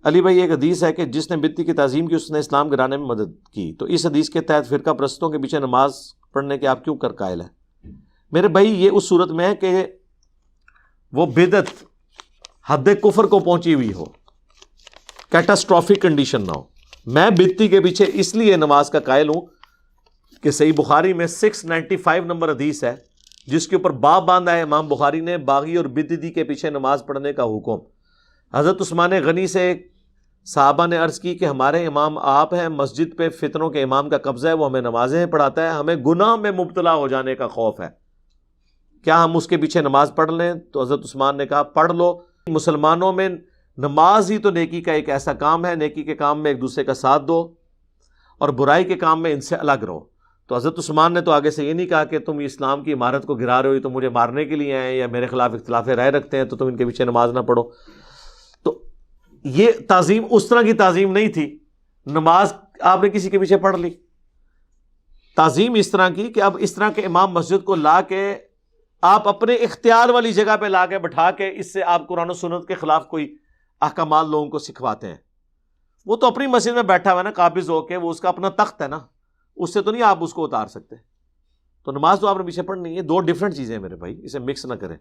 علی بھائی ایک حدیث ہے کہ جس نے بدعتی کی تعظیم کی اس نے اسلام گرانے میں مدد کی، تو اس حدیث کے تحت فرقہ پرستوں کے پیچھے نماز پڑھنے کے آپ کیوں کر قائل ہیں؟ میرے بھائی یہ اس صورت میں ہے کہ وہ بدعت حد کفر کو پہنچی ہوئی ہو، کیٹاسٹرافک کنڈیشن نہ ہو۔ میں بدعتی کے پیچھے اس لیے نماز کا قائل ہوں کہ صحیح بخاری میں 695 نمبر حدیث ہے جس کے اوپر باب باندھا ہے امام بخاری نے، باغی اور بدعتی کے پیچھے نماز پڑھنے کا حکم۔ حضرت عثمان غنی سے صحابہ نے عرض کی کہ ہمارے امام آپ ہیں، مسجد پہ فتنوں کے امام کا قبضہ ہے، وہ ہمیں نمازیں پڑھاتا ہے، ہمیں گناہ میں مبتلا ہو جانے کا خوف ہے، کیا ہم اس کے پیچھے نماز پڑھ لیں؟ تو حضرت عثمان نے کہا پڑھ لو، مسلمانوں میں نماز ہی تو نیکی کا ایک ایسا کام ہے، نیکی کے کام میں ایک دوسرے کا ساتھ دو اور برائی کے کام میں ان سے الگ رہو۔ تو حضرت عثمان نے تو آگے سے یہ نہیں کہا کہ تم اسلام کی عمارت کو گرا رہے ہو، تو مجھے مارنے کے لیے آئے یا میرے خلاف اختلاف رائے رکھتے ہیں تو تم ان کے پیچھے نماز نہ پڑھو۔ تو یہ تعظیم اس طرح کی تعظیم نہیں تھی، نماز آپ نے کسی کے پیچھے پڑھ لی۔ تعظیم اس طرح کی کہ اب اس طرح کے امام مسجد کو لا کے آپ اپنے اختیار والی جگہ پہ لا کے بٹھا کے اس سے آپ قرآن و سنت کے خلاف کوئی احکامات لوگوں کو سکھواتے ہیں۔ وہ تو اپنی مسجد میں بیٹھا ہوا ہے نا، قابض ہو کے، وہ اس کا اپنا تخت ہے نا، اس سے تو نہیں آپ اس کو اتار سکتے۔ تو نماز تو آپ نے پیچھے پڑھنی ہے، دو ڈیفرنٹ چیزیں ہیں میرے بھائی، اسے مکس نہ کریں۔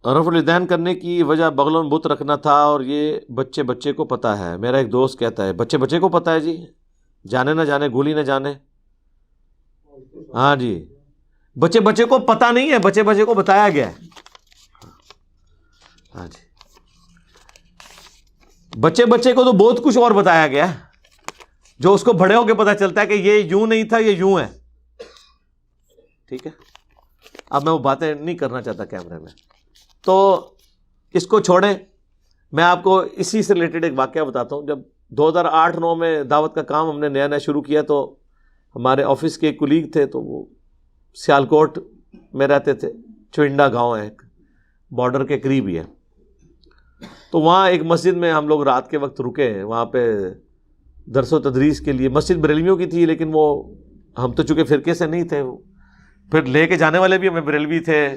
رفع الیدین کرنے کی وجہ بغلوں میں بت رکھنا تھا اور یہ بچے کو پتہ ہے۔ میرا ایک دوست کہتا ہے بچے کو پتہ ہے جی، جانے نہ جانے گولی نہ جانے۔ ہاں جی، بچے کو پتہ نہیں ہے، بچے کو بتایا گیا ہے۔ ہاں جی، بچے کو تو بہت کچھ اور بتایا گیا ہے جو اس کو بڑے ہو کے پتہ چلتا ہے کہ یہ یوں نہیں تھا، یہ یوں ہے۔ ٹھیک ہے، اب میں وہ باتیں نہیں کرنا چاہتا کیمرے میں، تو اس کو چھوڑیں۔ میں آپ کو اسی سے ریلیٹڈ ایک واقعہ بتاتا ہوں۔ جب 2008-9 میں دعوت کا کام ہم نے نیا شروع کیا تو ہمارے آفس کے ایک کولیگ تھے، تو وہ سیالکوٹ میں رہتے تھے، چوئنڈا گاؤں ہے ایک، بارڈر کے قریب ہی ہے۔ تو وہاں ایک مسجد میں ہم لوگ رات کے وقت رکے، وہاں پہ درس و تدریس کے لیے۔ مسجد بریلویوں کی تھی، لیکن وہ ہم تو چونکہ فرقے سے نہیں تھے، پھر لے کے جانے والے بھی ہمیں بریلوی تھے۔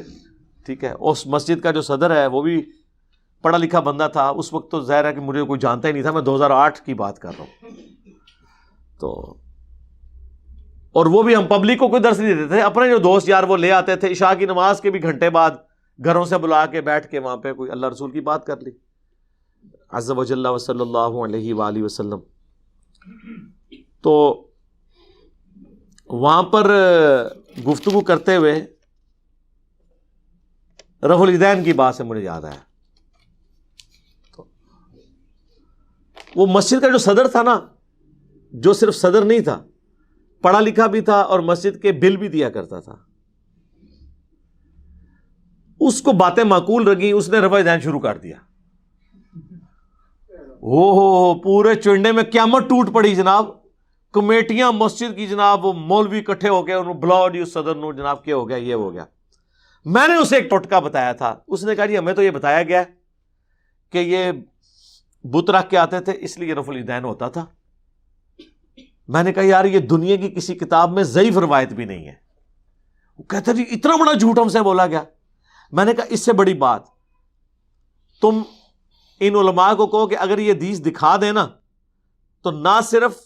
ٹھیک ہے، اس مسجد کا جو صدر ہے وہ بھی پڑھا لکھا بندہ تھا۔ اس وقت تو ظاہر ہے کہ مجھے کوئی جانتا ہی نہیں تھا، میں 2008 کی بات کر رہا ہوں۔ تو اور وہ بھی ہم پبلک کو کوئی درس نہیں دیتے تھے، اپنے جو دوست یار وہ لے آتے تھے، عشاء کی نماز کے بھی گھنٹے بعد گھروں سے بلا کے بیٹھ کے وہاں پہ کوئی اللہ رسول کی بات کر لی، عز و جل و صلی اللہ علیہ وآلہ وسلم۔ تو وہاں پر گفتگو کرتے ہوئے رفع الیدین کی بات سے مجھے یاد آیا۔ تو وہ مسجد کا جو صدر تھا نا، جو صرف صدر نہیں تھا، پڑھا لکھا بھی تھا اور مسجد کے بل بھی دیا کرتا تھا، اس کو باتیں معقول لگیں، اس نے رفع الیدین شروع کر دیا۔ ہو پورے چنڈے میں قیامت ٹوٹ پڑی جناب، کمیٹیاں مسجد کی جناب، وہ مولوی اکٹھے ہو گئے، انہوں بلاؤ جی اس صدر نو جناب، کیا ہو گیا، یہ ہو گیا۔ میں نے اسے ایک ٹوٹکا بتایا تھا، اس نے کہا جی ہمیں تو یہ بتایا گیا کہ یہ بت رکھ کے آتے تھے اس لیے رفع الیدین ہوتا تھا۔ میں نے کہا یار یہ دنیا کی کسی کتاب میں ضعیف روایت بھی نہیں ہے۔ وہ کہتا جی اتنا بڑا جھوٹ ہم سے بولا گیا۔ میں نے کہا اس سے بڑی بات تم ان علماء کو کہو کہ اگر یہ حدیث دکھا دے نا تو نہ صرف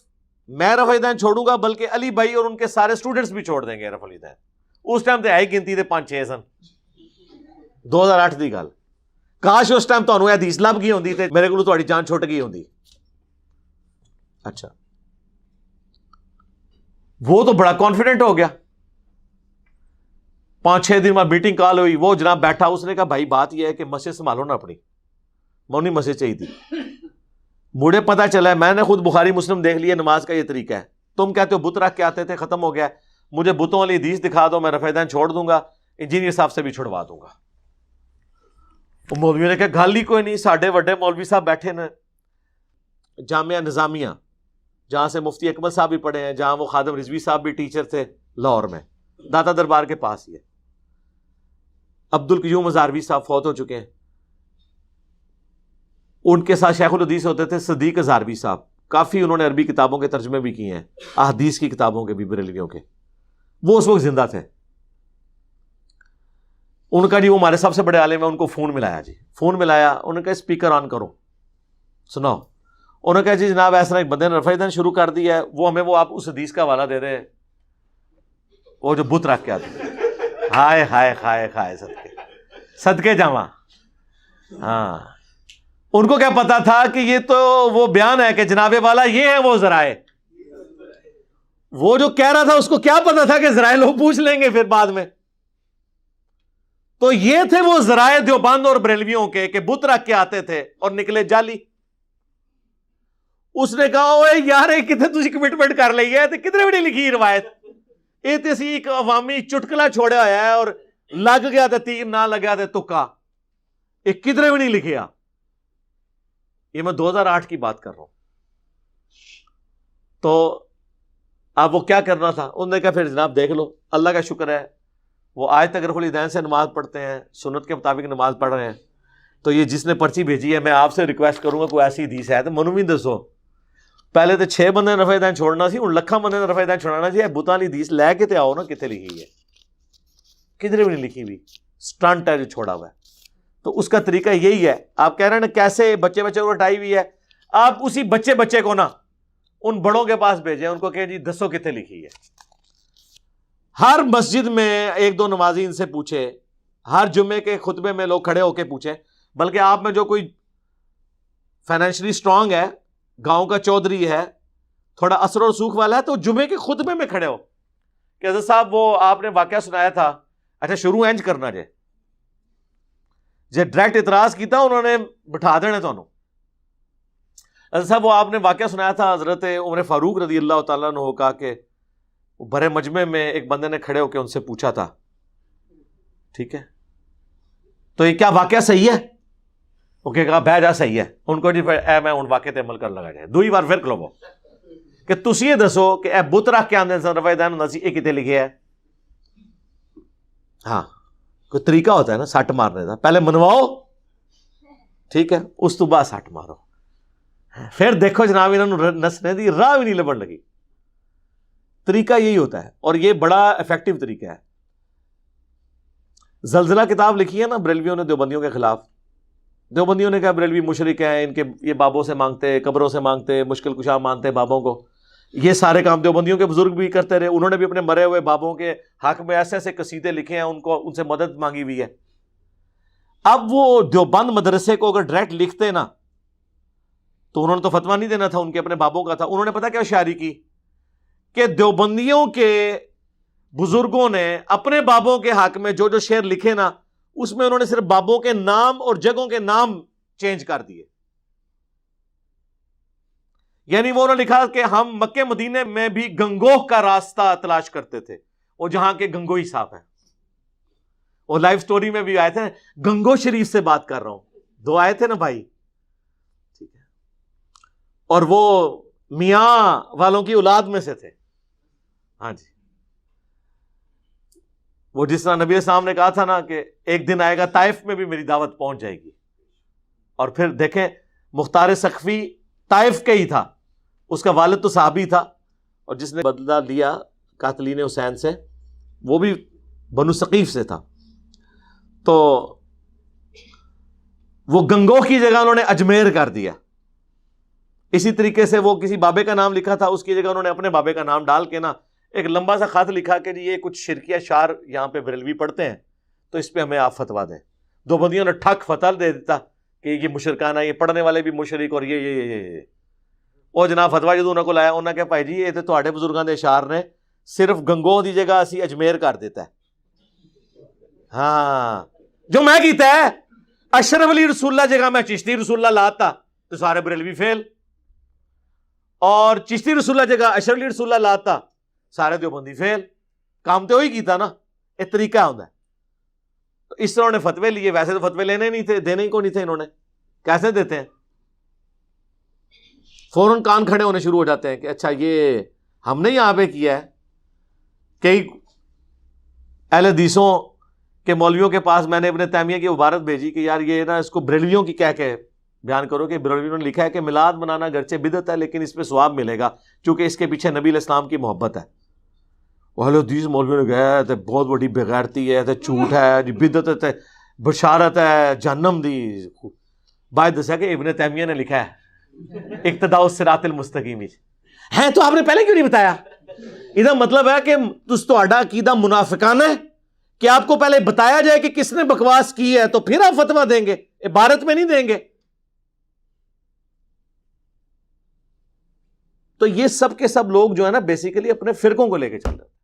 میں رفع الیدین چھوڑوں گا بلکہ علی بھائی اور ان کے سارے اسٹوڈنٹس بھی چھوڑ دیں گے رفع الیدین۔ اس ٹائم تے آئی گنتی دے 5-6 سن، 2008 دی گل۔ کاش اس ٹائم تانوں حدیث لب گئی ہوندی تے میرے کولوں تہاڈی جان چھٹ گئی ہوندی۔ اچھا، وہ تو بڑا کانفیڈنٹ ہو گیا۔ 5-6 دن بعد میٹنگ کال ہوئی، وہ جناب بیٹھا، اس نے کہا بھائی بات یہ ہے کہ مسجد سنبھالو نا اپنی، مونی مسجد چاہیے تھی۔ مجھے پتا چلا ہے، میں نے خود بخاری مسلم دیکھ لیا، نماز کا یہ طریقہ ہے۔ تم کہتے ہو بت رکھ کے آتے تھے، ختم ہو گیا، مجھے بتوں والی حدیث دکھا دو، میں رفع الیدین چھوڑ دوں گا، انجینئر صاحب سے بھی چھڑوا دوں گا۔ وہ مولوی نے کہا گل ہی کوئی نہیں، ساڈے وڈے مولوی صاحب بیٹھے نا جامعہ نظامیہ، جہاں سے مفتی اکمل صاحب بھی پڑھے ہیں، جہاں وہ خادم رضوی صاحب بھی ٹیچر تھے لاہور میں، داتا دربار کے پاس ہی ہے۔ عبدالقیوم ہزاروی صاحب فوت ہو چکے ہیں، ان کے ساتھ شیخ الحدیث ہوتے تھے صدیق ہزاروی صاحب، کافی انہوں نے عربی کتابوں کے ترجمے بھی کیے ہیں، احادیث کی کتابوں کے بھی، بریلویوں کے، وہ اس وقت زندہ تھے۔ ان کا جی وہ ہمارے سب سے بڑے عالم ہیں، ان کو فون ملایا جی، فون ملایا، انہوں نے کہا اسپیکر آن کرو سناؤ. انہوں نے کہا جی جناب ایسا ایک بندے نے رفع دین شروع کر دیا ہے، وہ ہمیں وہ آپ اس حدیث کا حوالہ دے دیں وہ جو بت رکھ کے آتے ہیں. ہائے ہائے ہائے ہائے صدقے جاواں. ہاں ان کو کیا پتا تھا کہ یہ تو وہ بیان ہے کہ جناب والا یہ ہے وہ ذرائع. وہ جو کہہ رہا تھا اس کو کیا پتا تھا کہ ذرائع لوگ پوچھ لیں گے پھر بعد میں. تو یہ تھے وہ ذرائع دیوبند اور بریلویوں کے کہ بت رکھ کے آتے تھے اور نکلے جعلی. اس نے کہا اوے یار کتنے تجھے کمٹمنٹ کر لی ہے کتنے بڑی لکھی روایت، یہ تو اسی ایک عوامی چٹکلا چھوڑا ہوا ہے اور لگ گیا تھا تیر نہ لگا تھا تکا، یہ کدھر بھی نہیں لکھیا. یہ میں 2008 کی بات کر رہا ہوں. تو اب وہ کیا کرنا تھا، انہوں نے کہا پھر جناب دیکھ لو، اللہ کا شکر ہے وہ آج تک رفع الیدین سے نماز پڑھتے ہیں، سنت کے مطابق نماز پڑھ رہے ہیں. تو یہ جس نے پرچی بھیجی ہے میں آپ سے ریکویسٹ کروں گا کوئی ایسی حدیث ہے تو منو بھی دسو. پہلے تو 6 بندے نے رفع الیدین چھوڑنا سی، ہوں لکھاں بندے نے رفع الیدین چھوڑنا سی. بتاں والی حدیث لے کے تے آؤ نا، کتنے لکھی ہے؟ کدھر بھی نہیں لکھی ہوئی، سٹنٹ ہے جو چھوڑا ہوا ہے. تو اس کا طریقہ یہی ہے. آپ کہہ رہے ہیں نا کیسے بچے کو ہٹائی ہوئی ہے، آپ اسی بچے کو نا ان بڑوں کے پاس بھیجیں، ان کو کہیں جی دسو کتنے لکھی ہے. ہر مسجد میں 1-2 نمازی ان سے پوچھے، ہر جمعے کے خطبے میں لوگ کھڑے ہو کے پوچھیں. بلکہ آپ میں جو کوئی فائنینشلی سٹرونگ ہے، گاؤں کا چودھری ہے، تھوڑا اثر و رسوخ والا ہے، تو جمعے کے خطبے میں کھڑے ہو کہ حضرت صاحب وہ آپ نے واقعہ سنایا تھا. اچھا شروع اینج کرنا جے ڈائریکٹ اعتراض کیتا انہوں نے بٹھا دینے تو. حضرت صاحب وہ آپ نے واقعہ سنایا تھا حضرت عمر فاروق رضی اللہ تعالیٰ عنہ کا کہ بڑے مجمع میں ایک بندے نے کھڑے ہو کے ان سے پوچھا تھا، ٹھیک ہے تو یہ کیا واقعہ صحیح ہے؟ وہ کہا بہ جا صحیح ہے. ان کو جی اے میں ان واقعے تے عمل کر لگا جائے. دوئی بار پھر کھلو کہ تسی یہ دسو کہ اے بت رکھ کے آندے سن رفع الیدین ہوندا سی، یہ کتے لکھے ہے؟ ہاں کوئی طریقہ ہوتا ہے نا سٹ مارنے کا، پہلے منواؤ ٹھیک ہے، اس تو بعد سٹ مارو. پھر دیکھو جناب انہوں نے نسنے دی راہ بھی نہیں لبن لگی. طریقہ یہی ہوتا ہے اور یہ بڑا افیکٹو طریقہ ہے. زلزلہ کتاب لکھی ہے نا بریلویوں نے دیوبندیوں کے خلاف. دیوبندیوں نے کہا بریلوی مشرک ہیں، ان کے یہ بابوں سے مانگتے، قبروں سے مانگتے، مشکل کشا مانتے بابوں کو. یہ سارے کام دیوبندیوں کے بزرگ بھی کرتے رہے. انہوں نے بھی اپنے مرے ہوئے بابوں کے حق میں ایسے ایسے قصیدے لکھے ہیں، ان سے مدد مانگی ہوئی ہے. اب وہ دیوبند مدرسے کو اگر ڈائریکٹ لکھتے نا تو انہوں نے تو فتویٰ نہیں دینا تھا، ان کے اپنے بابوں کا تھا. انہوں نے پتا کیا شاعری کی کہ دیوبندیوں کے بزرگوں نے اپنے بابوں کے حق میں جو جو شعر لکھے نا اس میں انہوں نے صرف بابوں کے نام اور جگہوں کے نام چینج کر دیے. یعنی وہ انہوں نے لکھا کہ ہم مکے مدینے میں بھی گنگوہ کا راستہ تلاش کرتے تھے، وہ جہاں کے گنگوہی صاحب ہیں. وہ لائف سٹوری میں بھی آئے تھے، گنگو شریف سے بات کر رہا ہوں، 2 آئے تھے نا بھائی، ٹھیک ہے. اور وہ میاں والوں کی اولاد میں سے تھے. ہاں جی، وہ جس طرح نبی السلام نے کہا تھا نا کہ ایک دن آئے گا طائف میں بھی میری دعوت پہنچ جائے گی. اور پھر دیکھیں مختار سقفی طائف کا ہی تھا، اس کا والد تو صحابی تھا، اور جس نے بدلہ لیا قاتلین حسین سے وہ بھی بنو ثقیف سے تھا. تو وہ گنگو کی جگہ انہوں نے اجمیر کر دیا. اسی طریقے سے وہ کسی بابے کا نام لکھا تھا، اس کی جگہ انہوں نے اپنے بابے کا نام ڈال کے نا ایک لمبا سا خط لکھا کہ یہ کچھ شرکیہ شعر یہاں پہ بریلوی پڑھتے ہیں تو اس پہ ہمیں آپ فتوا دیں. دیوبندیوں نے ٹھک فتوا دے دیتا کہ یہ مشرکانہ، یہ پڑھنے والے بھی مشرک، اور یہ وہ جناب فتوا جدوں انہوں کو لایا انہوں نے کہا بھائی جی یہ تو تہاڈے بزرگاں دے اشعار نے، صرف گنگو دی جگہ اسی اجمیر کر دیتا ہے. ہاں جو میں کیتا ہے اشرف علی رسول اللہ جگہ میں چشتی رسول اللہ لاتا تو سارے بریلوی فیل، اور چشتی رسول اللہ جگہ اشرف علی رسول اللہ لاتا سارے دیوبندی فیل. کام تو وہی کیتا نا، ایک طریقہ ہوتا ہے. تو اس طرح انہوں نے فتوے لیے. ویسے تو فتوے لینے نہیں تھے، دینے ہی کو نہیں تھے. انہوں نے کیسے دیتے ہیں؟ فوراً کان کھڑے ہونے شروع ہو جاتے ہیں کہ اچھا یہ ہم نے یہاں پہ کیا ہے. کئی اہل حدیثوں کے مولویوں کے پاس میں نے ابن تیمیہ کی عبارت بھیجی کہ یار یہ نا اس کو بریلویوں کی کہہ کے بیان کرو کہ بریلویوں نے لکھا ہے کہ میلاد منانا گرچہ بدعت ہے لیکن اس پہ ثواب ملے گا کیونکہ اس کے پیچھے نبی علیہ السلام کی محبت ہے. اہل حدیث مولوی نے گیا تے بہت بڑی بغیرتی ہے تے جھوٹ ہے جی بدعت تے بشارت ہے جہنم دی. باید دسیا کہ ابن تیمیہ نے لکھا ہے اقتداء الصراط المستقیم ہے تو آپ نے پہلے کیوں نہیں بتایا؟ ادھا مطلب ہے کہ تہاڈا عقیدہ منافقانہ ہے کہ آپ کو پہلے بتایا جائے کہ کس نے بکواس کی ہے تو پھر آپ فتویٰ دیں گے، عبارت میں نہیں دیں گے. تو یہ سب کے سب لوگ جو ہے نا بیسیکلی اپنے فرقوں کو لے کے چل رہے ہیں.